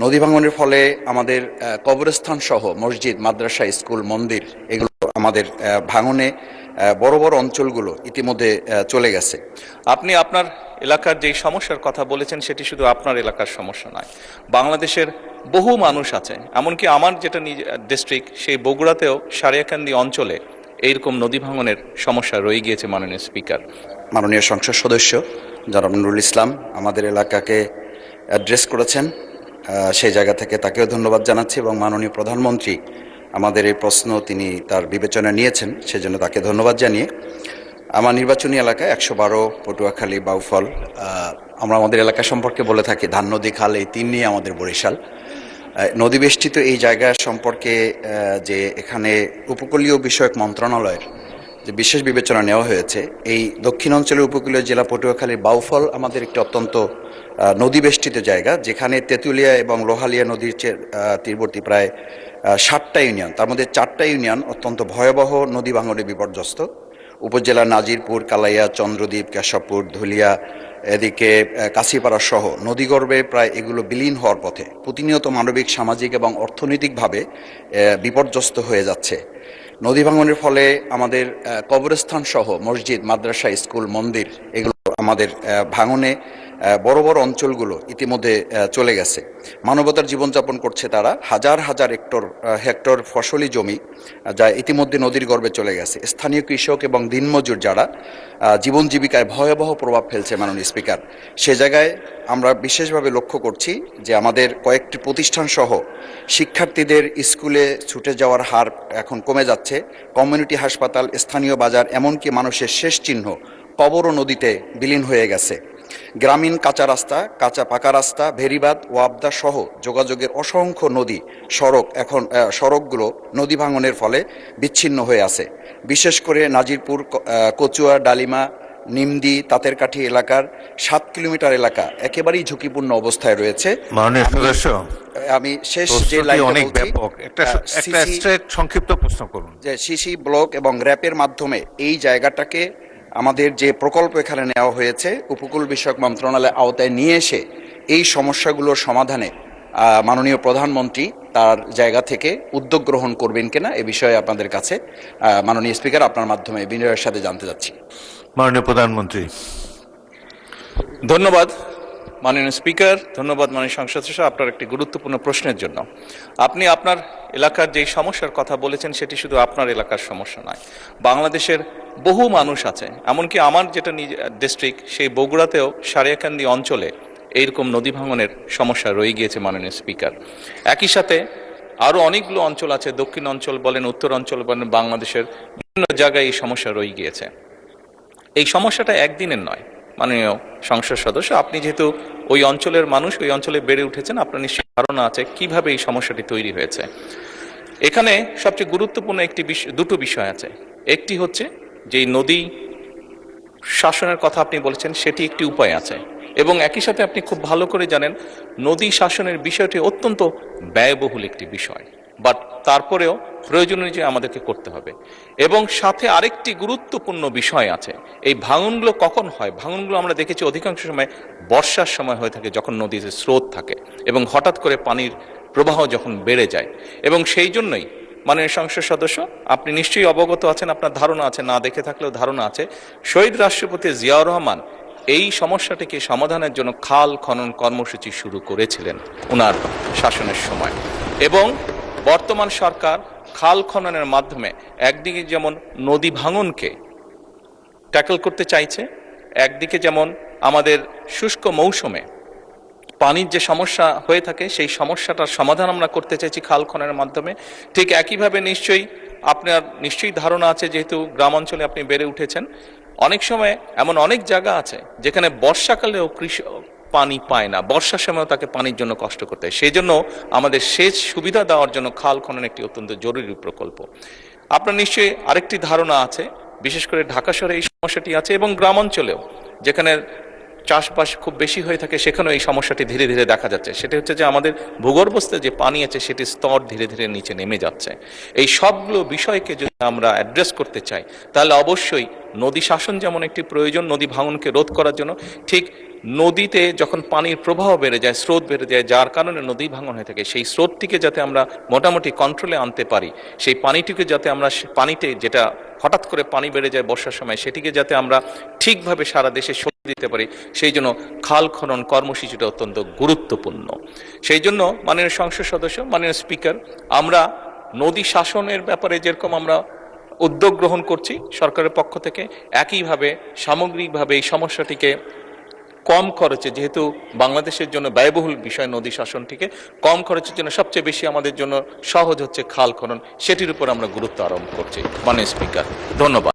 নদী ভাঙনের ফলে আমাদের কবরস্থান সহ মসজিদ, মাদ্রাসা, স্কুল, মন্দির এগুলো আমাদের ভাঙনে বড় বড় অঞ্চলগুলো ইতিমধ্যে চলে গেছে। আপনি আপনার এলাকার যেই সমস্যার কথা বলেছেন সেটি শুধু আপনার এলাকার সমস্যা নয়, বাংলাদেশের বহু মানুষ আছে। এমনকি আমার যেটা ডিস্ট্রিক্ট, সেই বগুড়াতেও সারিয়াকান্দি অঞ্চলে এইরকম নদী ভাঙনের সমস্যা রয়ে গিয়েছে। মাননীয় স্পিকার, মাননীয় সংসদ সদস্য জনাব নুরুল ইসলাম আমাদের এলাকাকে অ্যাড্রেস করেছেন, সেই জায়গা থেকে তাকেও ধন্যবাদ জানাচ্ছি এবং মাননীয় প্রধানমন্ত্রী আমাদের এই প্রশ্ন তিনি তার বিবেচনায় নিয়েছেন, সেজন্য তাকে ধন্যবাদ জানিয়ে আমার নির্বাচনী এলাকায় ১১২ পটুয়াখালী, বাউফল, আমরা আমাদের এলাকা সম্পর্কে বলে থাকি ধান নদী, খাল, এই তিন নিয়ে আমাদের বরিশাল। নদীবেষ্টিত এই জায়গা সম্পর্কে যে এখানে উপকূলীয় বিষয়ক মন্ত্রণালয়ের যে বিশেষ বিবেচনা নেওয়া হয়েছে, এই দক্ষিণ অঞ্চলের উপকূলীয় জেলা পটুয়াখালীর বাউফল আমাদের একটি অত্যন্ত নদীবেষ্টিত জায়গা, যেখানে তেঁতুলিয়া এবং লোহালিয়া নদীর তীরবর্তী প্রায় ৭টা ইউনিয়ন, তার মধ্যে 4টা ইউনিয়ন অত্যন্ত ভয়াবহ নদী ভাঙনে বিপর্যস্ত। উপজেলা নাজিরপুর, কালাইয়া, চন্দ্রদ্বীপ, কেশবপুর, ধুলিয়া, এদিকে কাশিপাড়া সহ নদীগর্ভে প্রায় এগুলো বিলীন হওয়ার পথে, প্রতিনিয়ত মানবিক, সামাজিক এবং অর্থনৈতিকভাবে বিপর্যস্ত হয়ে যাচ্ছে। নদী ভাঙনের ফলে আমাদের কবরস্থান সহ মসজিদ, মাদ্রাসা, স্কুল, মন্দির এগুলো আমাদের ভাঙনে বড় বড় অঞ্চলগুলো ইতিমধ্যে চলে গেছে। মানবতার জীবনযাপন করছে তারা, হাজার হাজার হেক্টর ফসলি জমি যা ইতিমধ্যে নদীর গর্ভে চলে গেছে। স্থানীয় কৃষক এবং দিনমজুর যারা জীবন জীবিকায় ভয়াবহ প্রভাব ফেলছে। মাননীয় স্পিকার, সে জায়গায় আমরা বিশেষভাবে লক্ষ্য করছি যে আমাদের কয়েকটি প্রতিষ্ঠান সহ শিক্ষার্থীদের স্কুলে ছুটে যাওয়ার হার এখন কমে যাচ্ছে। কমিউনিটি হাসপাতাল, স্থানীয় বাজার, এমনকি মানুষের শেষ চিহ্ন কবরও নদীতে বিলীন হয়ে গেছে। গ্রামীণ কাঁচা রাস্তা, কাঁচা পাকা রাস্তা, ভেরিবাদ, ওয়াবদা সহ যোগাযোগের অসংখ্য নদী সড়কগুলো নদী ভাঙনের ফলে বিচ্ছিন্ন হয়ে আছে। বিশেষ করে নাজিরপুর, কচুয়া, ডালিমা, নিমদি, তাঁতেরকাঠি এলাকার 7 কিলোমিটার এলাকা একেবারেই ঝুঁকিপূর্ণ অবস্থায় রয়েছে। মাননীয় সদস্য, আমি শেষ যে লাইনটা বলছি, সংক্ষিপ্ত প্রশ্ন করুন। যে সিসি ব্লক এবং র্যাপের মাধ্যমে এই জায়গাটাকে আমাদের যে প্রকল্প এখানে নেওয়া হয়েছে উপকূল বিষয়ক মন্ত্রণালয়ের আওতায় নিয়ে এসে এই সমস্যাগুলোর সমাধানে মাননীয় প্রধানমন্ত্রী তার জায়গা থেকে উদ্যোগ গ্রহণ করবেন কিনা এ বিষয়ে আপনাদের কাছে মাননীয় স্পিকার আপনার মাধ্যমে বিনয়ের সাথে জানতে চাচ্ছি। মাননীয় প্রধানমন্ত্রী। ধন্যবাদ মাননীয় স্পিকার, ধন্যবাদ মাননীয় সংসদ সদস্য আপনার একটি গুরুত্বপূর্ণ প্রশ্নের জন্য। আপনি আপনার এলাকার যেই সমস্যার কথা বলেছেন সেটি শুধু আপনার এলাকার সমস্যা নয়, বাংলাদেশের বহু মানুষ আছে। এমনকি আমার যেটা ডিস্ট্রিক্ট, সেই বগুড়াতেও সারিয়াকান্দি অঞ্চলে এইরকম নদী ভাঙনের সমস্যা রয়ে গিয়েছে। মাননীয় স্পিকার, একই সাথে আরও অনেকগুলো অঞ্চল আছে, দক্ষিণ অঞ্চল বলেন, উত্তর অঞ্চল বলেন, বাংলাদেশের বিভিন্ন জায়গায় এই সমস্যা রয়ে গিয়েছে। এই সমস্যাটা একদিনের নয়। মাননীয় সংসদ সদস্য, আপনি যেহেতু ওই অঞ্চলের মানুষ, ওই অঞ্চলে বেড়ে উঠেছেন, আপনার নিশ্চয়ই ধারণা আছে কিভাবে এই সমস্যাটি তৈরি হয়েছে। এখানে সবচেয়ে গুরুত্বপূর্ণ দুটো বিষয় আছে। একটি হচ্ছে যে নদী শাসনের কথা আপনি বলেছেন, সেটি একটি উপায় আছে, এবং একই সাথে আপনি খুব ভালো করে জানেন নদী শাসনের বিষয়টি অত্যন্ত ব্যয়বহুল একটি বিষয়, বাট তারপরেও প্রয়োজন অনুযায়ী আমাদেরকে করতে হবে। এবং সাথে আরেকটি গুরুত্বপূর্ণ বিষয় আছে, এই ভাঙনগুলো কখন হয়? ভাঙনগুলো আমরা দেখেছি অধিকাংশ সময় বর্ষার সময় হয়ে থাকে, যখন নদীতে স্রোত থাকে এবং হঠাৎ করে পানির প্রবাহ যখন বেড়ে যায়। এবং সেই জন্যই মাননীয় সংসদ সদস্য, আপনি নিশ্চয়ই অবগত আছেন, আপনার ধারণা আছে, না দেখে থাকলেও ধারণা আছে, শহীদ রাষ্ট্রপতি জিয়াউর রহমান এই সমস্যাটিকে সমাধানের জন্য খাল খনন কর্মসূচি শুরু করেছিলেন ওনার শাসনের সময়। এবং বর্তমান সরকার খাল খননের মাধ্যমে একদিকে যেমন নদী ভাঙনকে ট্যাকল করতে চাইছে, একদিকে যেমন আমাদের শুষ্ক মৌসুমে পানির যে সমস্যা হয়ে থাকে সেই সমস্যাটার সমাধান আমরা করতে চাইছি খাল খননের মাধ্যমে। ঠিক একইভাবে আপনার নিশ্চয়ই ধারণা আছে, যেহেতু গ্রাম অঞ্চলে আপনি বেড়ে উঠেছেন, অনেক সময় এমন অনেক জায়গা আছে যেখানে বর্ষাকালেও কৃষক পানি পায় না, বর্ষার সময়ও তাকে পানির জন্য কষ্ট করতে হয়। সেই জন্য আমাদের সেচ সুবিধা দেওয়ার জন্য খাল খনন একটি অত্যন্ত জরুরি প্রকল্প। আপনার নিশ্চয়ই আরেকটি ধারণা আছে, বিশেষ করে ঢাকা শহরে এই সমস্যাটি আছে, এবং গ্রাম অঞ্চলেও যেখানে চাষবাস খুব বেশি হয়ে থাকে সেখানেও এই সমস্যাটি ধীরে ধীরে দেখা যাচ্ছে। সেটা হচ্ছে যে আমাদের ভূগর্ভস্থ যে পানি আছে সেটির স্তর ধীরে ধীরে নিচে নেমে যাচ্ছে। এই সবগুলো বিষয়কে যদি আমরা অ্যাড্রেস করতে চাই, তাহলে অবশ্যই নদী শাসন যেমন একটি প্রয়োজন নদী ভাঙনকে রোধ করার জন্য, ঠিক নদীতে যখন পানির প্রবাহ বেড়ে যায়, স্রোত বেড়ে যায়, যার কারণে নদী ভাঙন হয়ে থাকে, সেই স্রোতটিকে যাতে আমরা মোটামুটি কন্ট্রোলে আনতে পারি, সেই পানিটিকে যাতে আমরা পানিতে যেটা হঠাৎ করে পানি বেড়ে যায় বর্ষার সময়, সেটিকে যাতে আমরা ঠিকভাবে সারা দেশে সরিয়ে দিতে পারি, সেই জন্য খাল খনন কর্মসূচিটা অত্যন্ত গুরুত্বপূর্ণ। সেই জন্য মাননীয় সংসদ সদস্য, মাননীয় স্পিকার, আমরা নদী শাসনের ব্যাপারে যেরকম আমরা উদ্যোগ গ্রহণ করছি সরকারের পক্ষ থেকে, একইভাবে সামগ্রিকভাবে এই সমস্যাটিকে কম খরচে, যেহেতু বাংলাদেশের জন্য ব্যয়বহুল বিষয় নদী শাসনটিকে কম খরচের জন্য সবচেয়ে বেশি আমাদের জন্য সহজ হচ্ছে খাল খনন, সেটির উপর আমরা গুরুত্ব আরোপ করছি। মাননীয় স্পিকার, ধন্যবাদ।